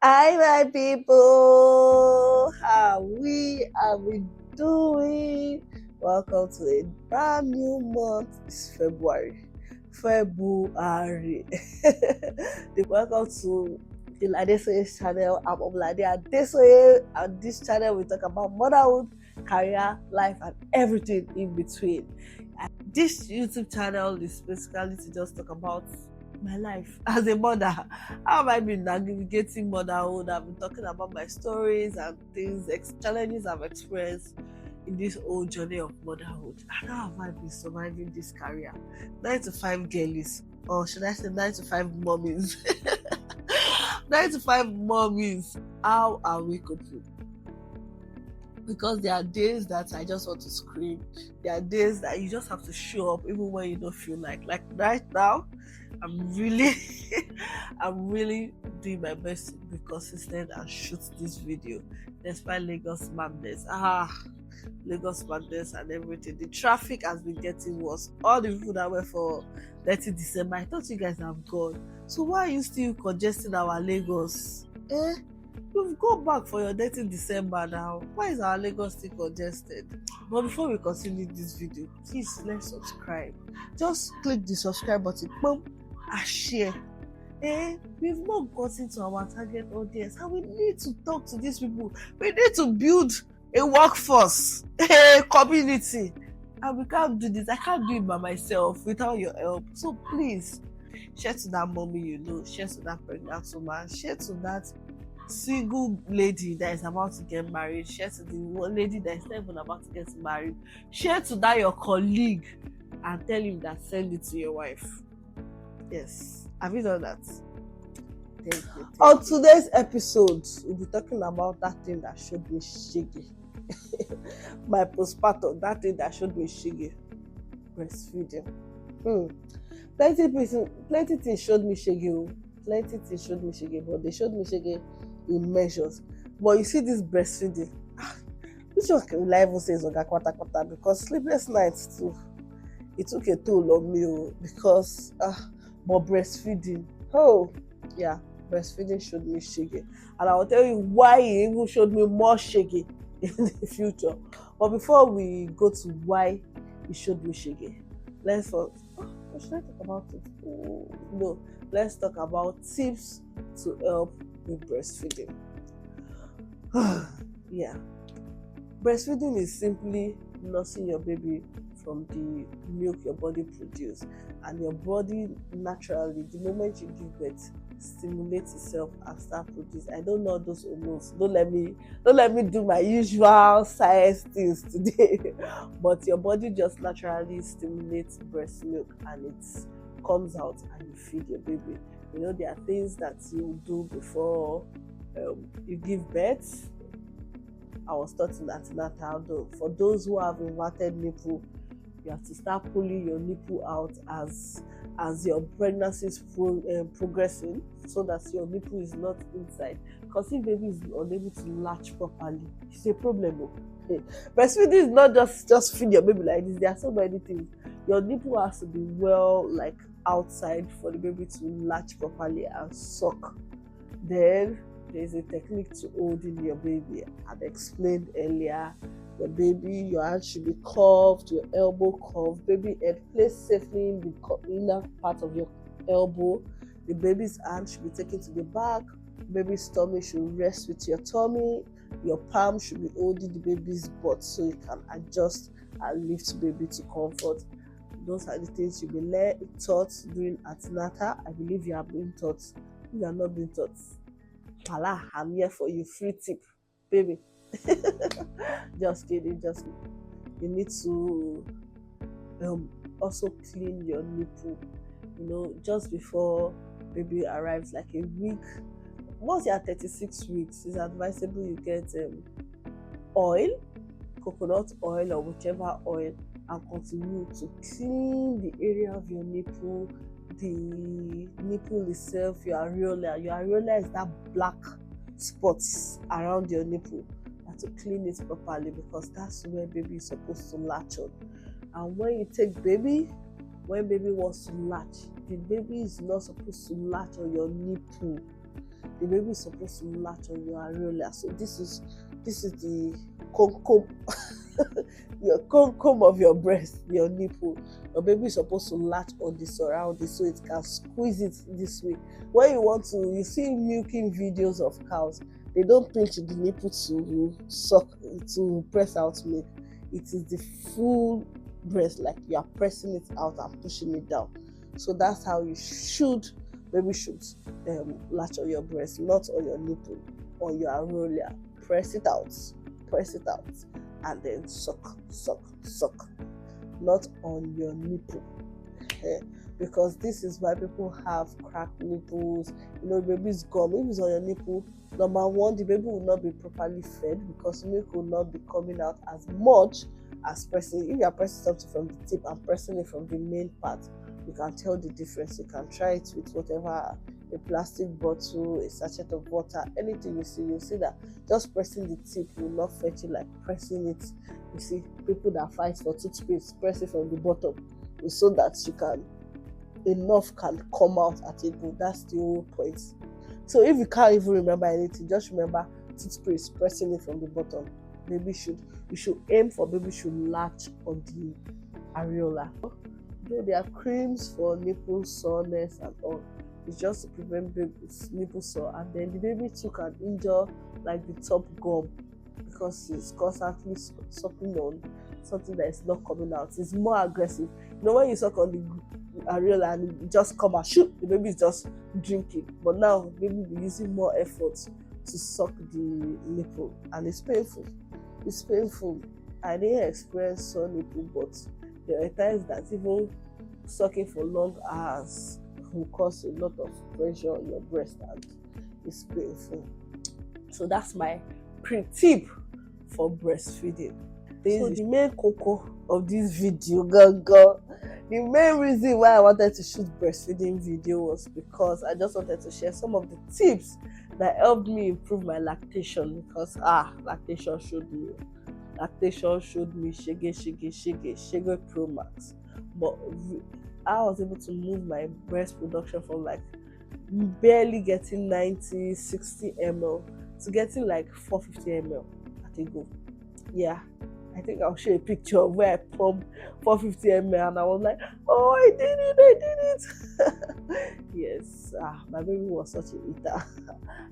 Hi, my people. How we doing? Welcome to a brand new month. It's February. February. Welcome to the Ladesoye channel. I'm Oblade Adesoye, and this channel we talk about motherhood, career, life, and everything in between. This YouTube channel is basically to just talk about my life as a mother. How have I been navigating motherhood? I've been talking about my stories and things, challenges I've experienced in this whole journey of motherhood. And how have I been surviving this career? 9 to 5 girlies, or should I say 9 to 5 mommies? 9 to 5 mommies. How are we coping? Because there are days that I just want to scream. There are days that you just have to show up even when you don't feel like right now. I'm really I'm really doing my best to be consistent and shoot this video despite Lagos madness. Lagos madness and everything. The traffic has been getting worse. All the people that went for 30 December, I thought you guys have gone. So why are you still congesting our Lagos? We've gone back for your 30 December now. Why is our Lagos still congested? But before we continue this video, please let's subscribe. Just click the subscribe button, boom, and share. We've not gotten to our target audience, and we need to talk to these people. We need to build a workforce, a community, and we can't do this. I can't do it by myself without your help. So please share to that mommy you know, share to that pregnant woman, share to that single lady that is about to get married, share to the one lady that is not even about to get married, share to that your colleague and tell him that send it to your wife. Yes, have you done that? Thank you. On today's episode, we'll be talking about that thing that showed me shiggy. My postpartum, that thing that showed me shiggy. Breastfeeding. Plenty things showed me shiggy. Plenty things showed me shiggy, but they showed me shiggy in measures. But you see this breastfeeding, which one will I even say is oga kwata kwata, because sleepless nights too, it took a toll on me because but breastfeeding, breastfeeding showed me shege, and I will tell you why it even showed me more shege in the future. But before we go to why it showed me shege, let's what should I talk about it? No, let's talk about tips to help with breastfeeding. Breastfeeding is simply nursing your baby from the milk your body produces, and your body naturally, the moment you give birth, stimulates itself and start producing. I don't know those hormones. Don't let me do my usual science things today. But your body just naturally stimulates breast milk and it comes out and you feed your baby. You know, there are things that you do before you give birth. I was taught in antenatal, though. For those who have inverted nipple, you have to start pulling your nipple out as your pregnancy is progressing, so that your nipple is not inside. Because if baby is unable to latch properly, it's a problem. Breastfeeding is not just feed your baby like this. There are so many things. Your nipple has to be well outside for the baby to latch properly and suck. Then there's a technique to holding your baby. I've explained earlier. Your hand should be curved, your elbow curved, baby head placed safely in the inner part of your elbow. The baby's hand should be taken to the back. Baby's tummy should rest with your tummy. Your palm should be holding the baby's butt so you can adjust and lift baby to comfort. Those are the things you'll be taught during antenatal. I believe you have been taught. If you are not being taught, I'm here for you. Free tip, baby. Just kidding. You need to also clean your nipple. You know, just before baby arrives, like a week. Once you are 36 weeks, it's advisable you get oil, coconut oil or whichever oil, and continue to clean the area of your nipple, the nipple itself, your areola. Your areola is that black spots around your nipple. You have to clean it properly because that's where baby is supposed to latch on. And when you take baby, when baby wants to latch, the baby is not supposed to latch on your nipple. the baby is supposed to latch on your areola. So this is the comb your comb of your breast, your nipple. Your baby is supposed to latch on the surrounding so it can squeeze it this way. When you want to, you see milking videos of cows, they don't pinch the nipple to suck, to press out milk. It is the full breast, like you are pressing it out and pushing it down. So that's how you should, baby should latch on your breast, not on your nipple, on your areola. Press it out, and then suck, not on your nipple. Because this is why people have cracked nipples. Baby's gum, if it's on your nipple, number one, the baby will not be properly fed because milk will not be coming out as much as pressing. If you are pressing something from the tip and pressing it from the main part, you can tell the difference. You can try it with whatever, a plastic bottle, a sachet of water, anything you'll see that just pressing the tip will not fetch it like pressing it. You see, people that fight for toothpaste, press it from the bottom so that enough can come out at a go. That's the whole point. So if you can't even remember anything, just remember toothpaste, pressing it from the bottom. You should aim for baby should latch on the areola. Though there are creams for nipple soreness and all, it's just to prevent baby's nipple sore, and then the baby too can injure like the top gum because it's constantly sucking on something that is not coming out. It's more aggressive. When you suck on the areola and it just come out, shoot, the baby is just drinking. But now the baby will be using more effort to suck the nipple, and it's painful. I didn't experience sore nipple, but there are times that even sucking for long hours will cause a lot of pressure on your breast and it's painful. So that's my pre-tip for breastfeeding. So the main cocoa of this video, the main reason why I wanted to shoot breastfeeding video was because I just wanted to share some of the tips that helped me improve my lactation, because lactation showed me shege pro max. But I was able to move my breast production from like barely getting 60 ml to getting like 450 ml at a go. Yeah, I think I'll show a picture of where I pumped 450 ml and I was like, oh, I did it. Yes, my baby was such a eater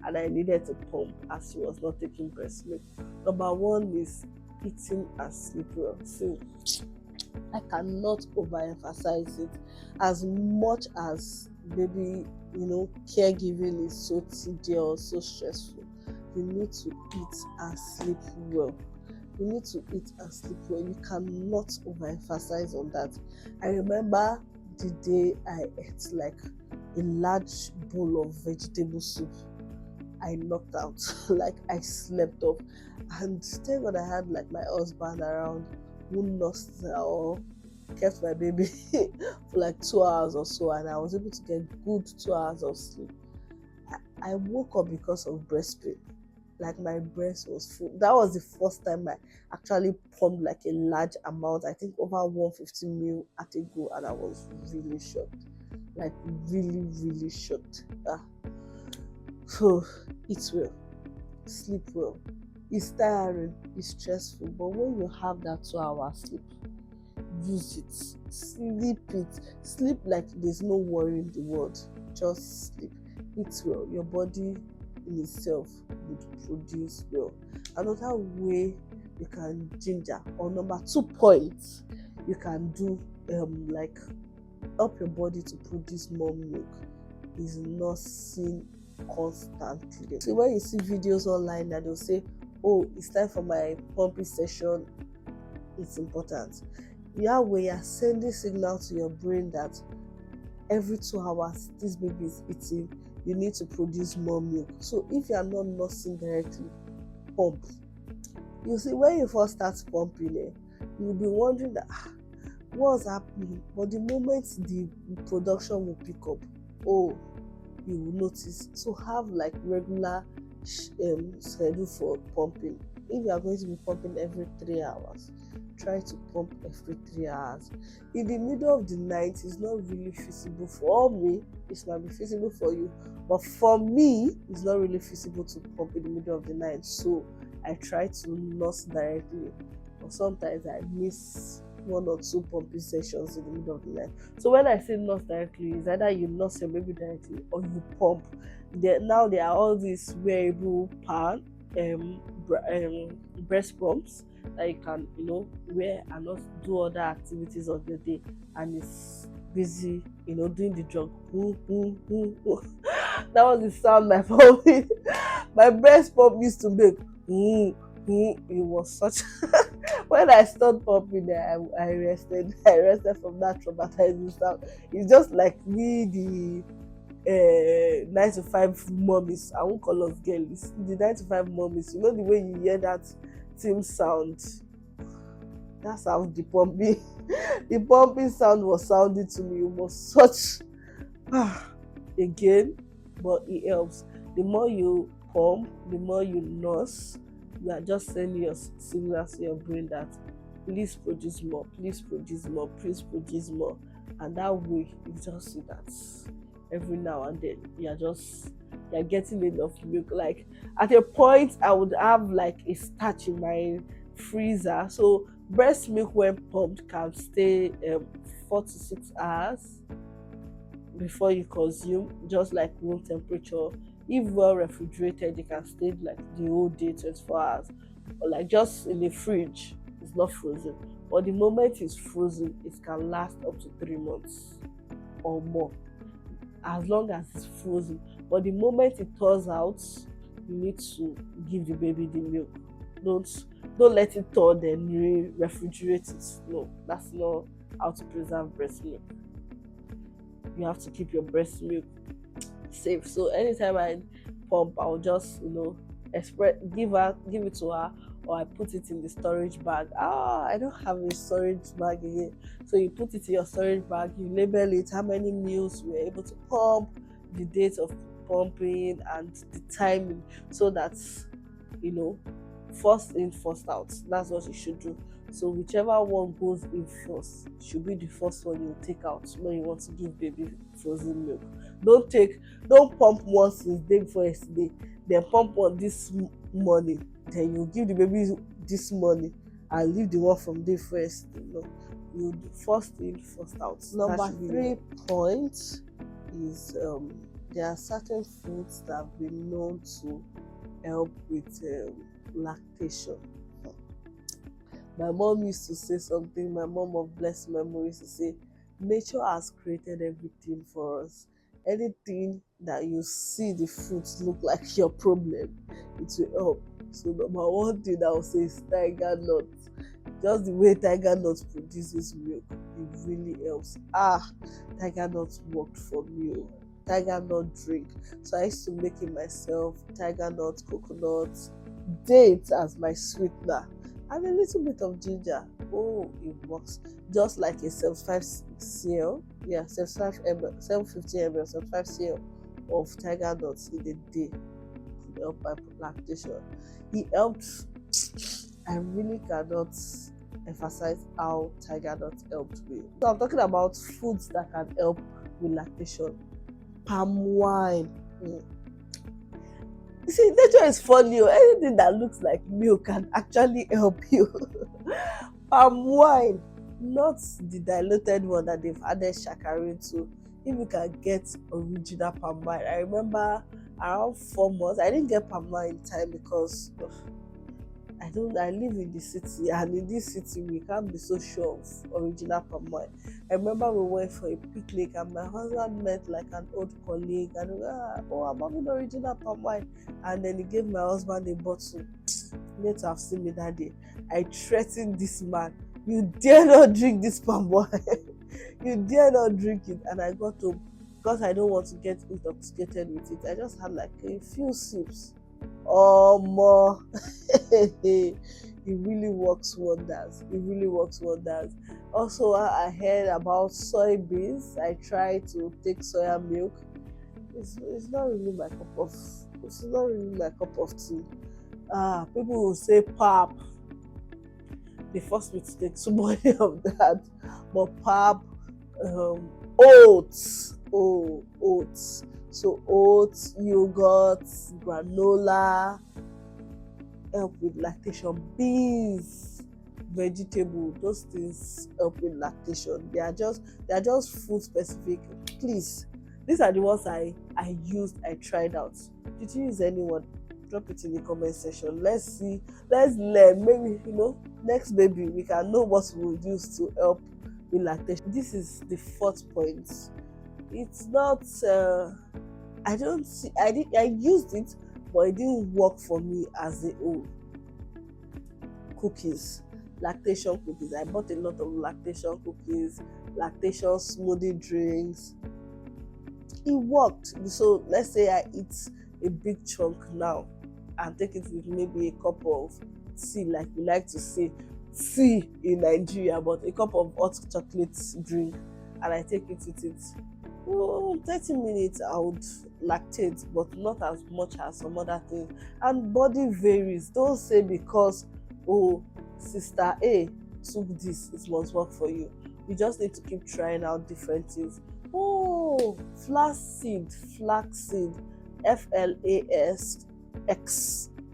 and I needed to pump as she was not taking breast milk. Number one is eating and sleep well. So I cannot overemphasize it. As much as baby, caregiving is so tedious, so stressful, you need to eat and sleep well. You cannot overemphasize on that. I remember the day I ate like a large bowl of vegetable soup. I knocked out, like I slept off. And thank God I had like my husband around who nursed or kept my baby for like 2 hours or so, and I was able to get good 2 hours of sleep. I woke up because of breast pain. Like my breast was full. That was the first time I actually pumped like a large amount, I think over 150 ml at a go, and I was really shocked. Like really shocked. So eat well, sleep well. It's tiring, it's stressful, but when you have that 2 hour sleep, use it, sleep like there's no worry in the world. Just sleep, eat well. Your body in itself would produce well. Another way you can ginger, or number 2 points you can do, like help your body to produce more milk, is nursing constantly. So when you see videos online that they'll say, oh, it's time for my pumping session, it's important. When you're sending signal to your brain that every 2 hours this baby is eating, you need to produce more milk. So if you are not nursing directly, pump. You see, when you first start pumping, you'll be wondering that what's happening, but the moment the production will pick up, you will notice. So have like regular schedule for pumping. If you are going to be pumping every 3 hours, try to pump every 3 hours. In the middle of the night, it's not really feasible for me. It might be feasible for you, but for me, it's not really feasible to pump in the middle of the night. So I try to nurse directly, but sometimes I miss 1 or 2 pumping sessions in the middle of the night. So when I say nurse directly, it's either you nurse your baby directly or you pump. Now there are all these wearable breast pumps that you can wear and also do other activities of your day, and it's busy doing the jog. That was the sound my pump my breast pump used to make. It was such when I stopped pumping there, I rested. I rested from that traumatizing sound. It's just like me, the 9 to 5 mommies. I won't call us girlies. The 9 to 5 mommies. The way you hear that team sound. That's how the pumping, the pumping sound was sounding to me. It was such again, but it helps. The more you pump, the more you nurse. You are just sending your signals to your brain that please produce more, please produce more, please produce more, and that way you just see that every now and then you're getting enough milk. Like at a point, I would have like a starch in my freezer. So breast milk when pumped can stay 4 to 6 hours before you consume, just like room temperature. If well refrigerated, you can stay like the whole day, 24 hours, or like just in the fridge. It's not frozen, but the moment it's frozen, it can last up to 3 months or more, as long as it's frozen. But the moment it thaws out, you need to give the baby the milk. Don't let it thaw then refrigerate it. No, that's not how to preserve breast milk. You have to keep your breast milk safe. So anytime I pump, I'll just give it to her, or I put it in the storage bag. I don't have a storage bag again. So you put it in your storage bag, you label it, how many meals you were able to pump, the date of pumping, and the timing, so that first in, first out. That's what you should do. So whichever one goes in first should be the first one you take out when you want to give baby frozen milk. Don't pump one since day before yesterday, then pump one this morning, then you give the baby this morning and leave the one from day before yesterday. No, you do first in, first out. Number 3 point is there are certain foods that have been known to help with lactation. My mom used to say something, my mom of blessed memory used to say, nature has created everything for us. Anything that you see the fruits look like your problem, it will help. So number 1 thing I will say is tiger nut. Just the way tiger nut produces milk, it really helps. Tiger nut worked for me. Tiger nut drink. So I used to make it myself. Tiger nut, coconut, dates as my sweetener, and a little bit of ginger. It works. Just like a 75 cl, 750 ml, 75 cl of tiger nuts in a day could help my lactation. It helps. I really cannot emphasize how tiger nuts helped me. So I'm talking about foods that can help with lactation. Palm wine. You see, nature is funny. Anything that looks like milk can actually help you. Palm wine, not the diluted one that they've added saccharin to. If you can get original palm wine. I remember around 4 months, I didn't get palm wine in time because I live in the city, and in this city we can't be so sure of original palm wine. I remember we went for a picnic and my husband met like an old colleague and I'm having original palm wine, and then he gave my husband a bottle. You need to have seen me that day. I threatened this man, you dare not drink this palm wine. You dare not drink it. And I got to, because I don't want to get intoxicated with it, I just had like a few sips or more. It really works wonders. Also, I heard about soybeans. I tried to take soya milk. It's not really my cup of tea. People will say pap. they forced me to take too much of that. But pap, um, oats, oats. So oats, yogurt, granola, help with lactation. Beans, vegetable, those things help with lactation. They are just food specific. Please, these are the ones I used, I tried out. Did you use anyone? Drop it in the comment section. Let's see, let's learn. Maybe next baby we can know what we'll use to help with lactation. This is the fourth point. It's not I don't see I used it, but it didn't work for me as a whole. Cookies, lactation cookies. I bought a lot of lactation cookies, lactation smoothie drinks. It worked. So let's say I eat a big chunk now and take it with maybe a cup of tea, like we like to say tea in Nigeria, but a cup of hot chocolate drink, and I take it with it. 30 minutes I would lactate, but not as much as some other things. And body varies. Don't say because sister A took this, it must work for you. You just need to keep trying out different things. Flaxseed, FLASX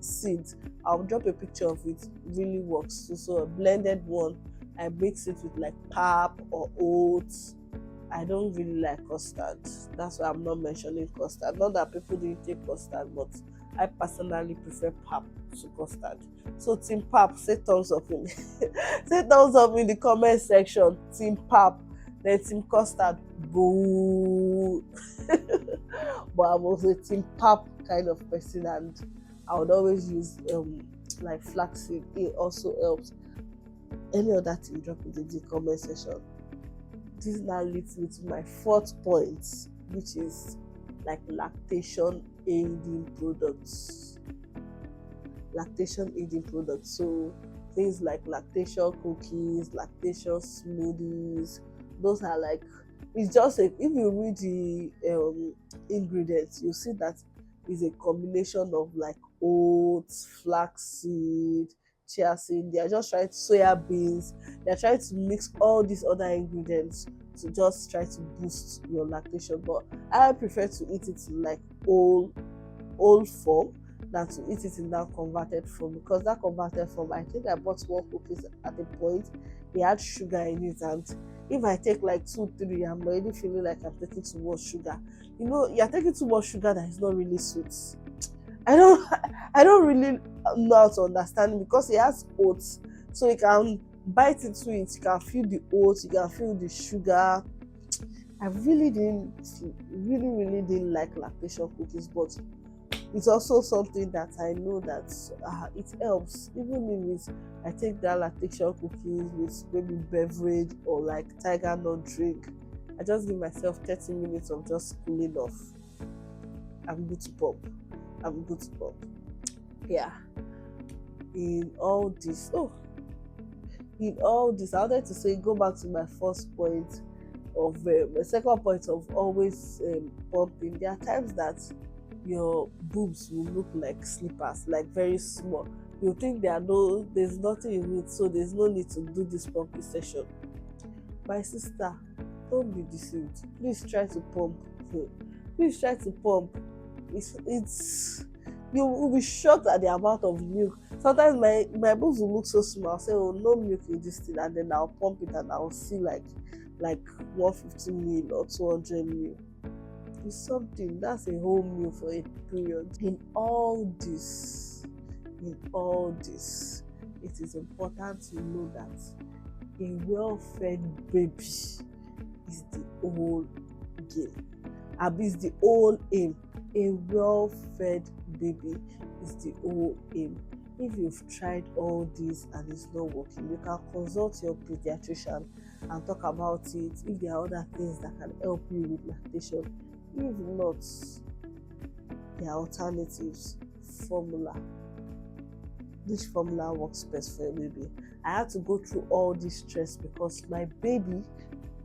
seed. I'll drop a picture of it. It really works. So a blended one, I mix it with like pap or oats. I don't really like custard. That's why I'm not mentioning custard. Not that people didn't take custard, but I personally prefer pap to custard. So team pap, say thumbs up in say thumbs up in the comment section. Team pap. Then team custard, boo. But I'm also a team pap kind of person, and I would always use like flaxseed. It also helps. Any other thing, drop it in the comment section. This now leads me to my fourth point, which is like lactation aiding products. Lactation aiding products. So things like lactation cookies, lactation smoothies. Those are like, it's just if you read the ingredients, you see that is a combination of like oats, flaxseed, chia seed. They are just trying to soya beans. They are trying to mix all these other ingredients to just try to boost your lactation. But I prefer to eat it in like whole form than to eat it in that converted form, because that converted form, I think I bought one cookies at a point, it had sugar in it, and if I take like 2-3, I'm already feeling like I'm taking too much sugar. You're taking too much sugar that is not really sweet. I don't really know how to understand it, because it has oats, so you can bite into it, you can feel the oats, you can feel the sugar. I really didn't like lactation cookies, but it's also something that I know that it helps. Even if I take that lactation cookies with maybe beverage or like tiger nut drink, I just give myself 30 minutes of just cooling off. I'm good to pop. Yeah. In all this, I wanted to say, go back to my first point of my second point of always pumping. There are times that your boobs will look like slippers, like very small. You think there's nothing in it, so there's no need to do this pumping session. My sister, don't be deceived. Please try to pump. It's you will be shocked at the amount of milk. Sometimes my boobs will look so small. I'll say, no milk in this thing, and then I'll pump it and I'll see like 150 ml or 200 ml. It's something. That's a whole meal for a period. In all this, it is important to know that a well-fed baby is the whole game. Is the whole aim. A well-fed baby is the whole aim. If you've tried all this and it's not working, you can consult your pediatrician and talk about it. If there are other things that can help you with lactation, if not, there are alternatives. Formula. Which formula works best for your baby? I had to go through all this stress because my baby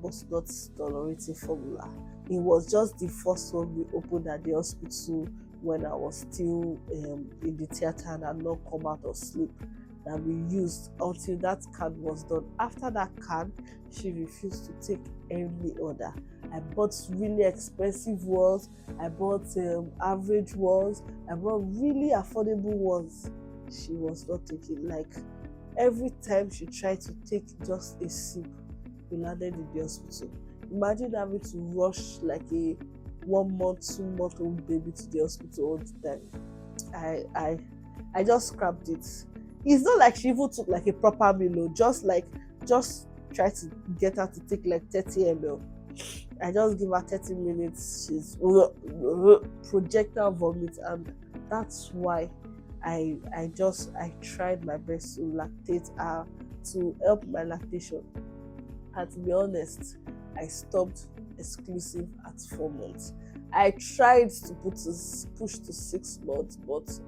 was not tolerating formula. It was just the first one we opened at the hospital when I was still in the theater and had not come out of sleep. that we used until that can was done. After that can, she refused to take any other. I bought really expensive ones, I bought average ones, I bought really affordable ones. She was not taking. Like, every time she tried to take just a sip, we landed in the hospital. Imagine having to rush like a 1 month, 2 month old baby to the hospital all the time. I just scrapped it. It's not like she even took like a proper meal, just try to get her to take like 30 ml. I just give her 30 minutes. She's projectile vomit, and that's why I tried my best to lactate her, to help my lactation. And to be honest, I stopped exclusive at 4 months. I tried to push to 6 months, but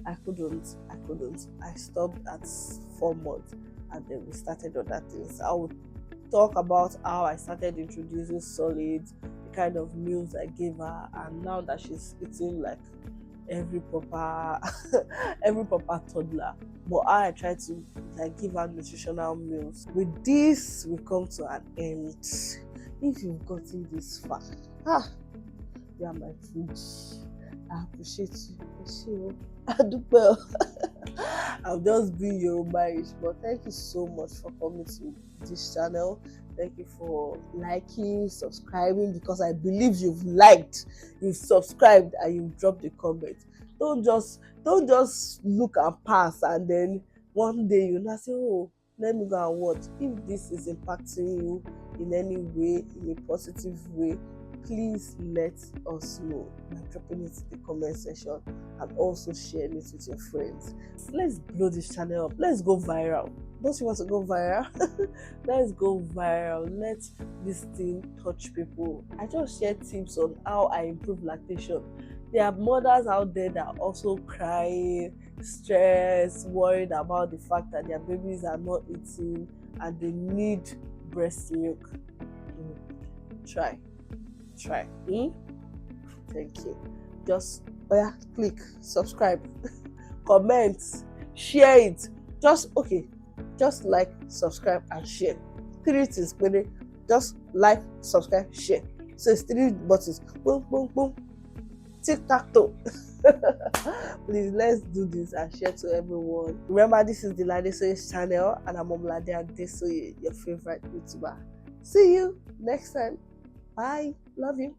I couldn't. I stopped at 4 months, and then we started other things. I would talk about how I started introducing solids, the kind of meals I gave her, and now that she's eating like every proper every proper toddler, but I try to like give her nutritional meals. With this, we come to an end. If you've gotten this far, you are my food. I appreciate you. I'll just be your marriage, but thank you so much for coming to this channel. Thank you for liking, subscribing, because I believe you've liked, you've subscribed, and you've dropped a comment. Don't just look and pass, and then one day you'll not say, oh, let me go and watch. If this is impacting you in any way, in a positive way, please let us know by dropping it in the comment section, and also sharing it with your friends. Let's blow this channel up. Let's go viral. Don't you want to go viral? Let's go viral. Let this thing touch people. I just share tips on how I improve lactation. There are mothers out there that are also crying, stressed, worried about the fact that their babies are not eating and they need breast milk. Try. Thank you. Just click subscribe, comment, share it. Just like, subscribe, and share. 3 things. Just like, subscribe, share. So it's 3 buttons. Boom, boom, boom. Tic-tac-toe. Please, let's do this and share to everyone. Remember, this is the Ladesoye channel, and I'm Lade Adesoye, your favorite YouTuber. See you next time. Bye. Love you.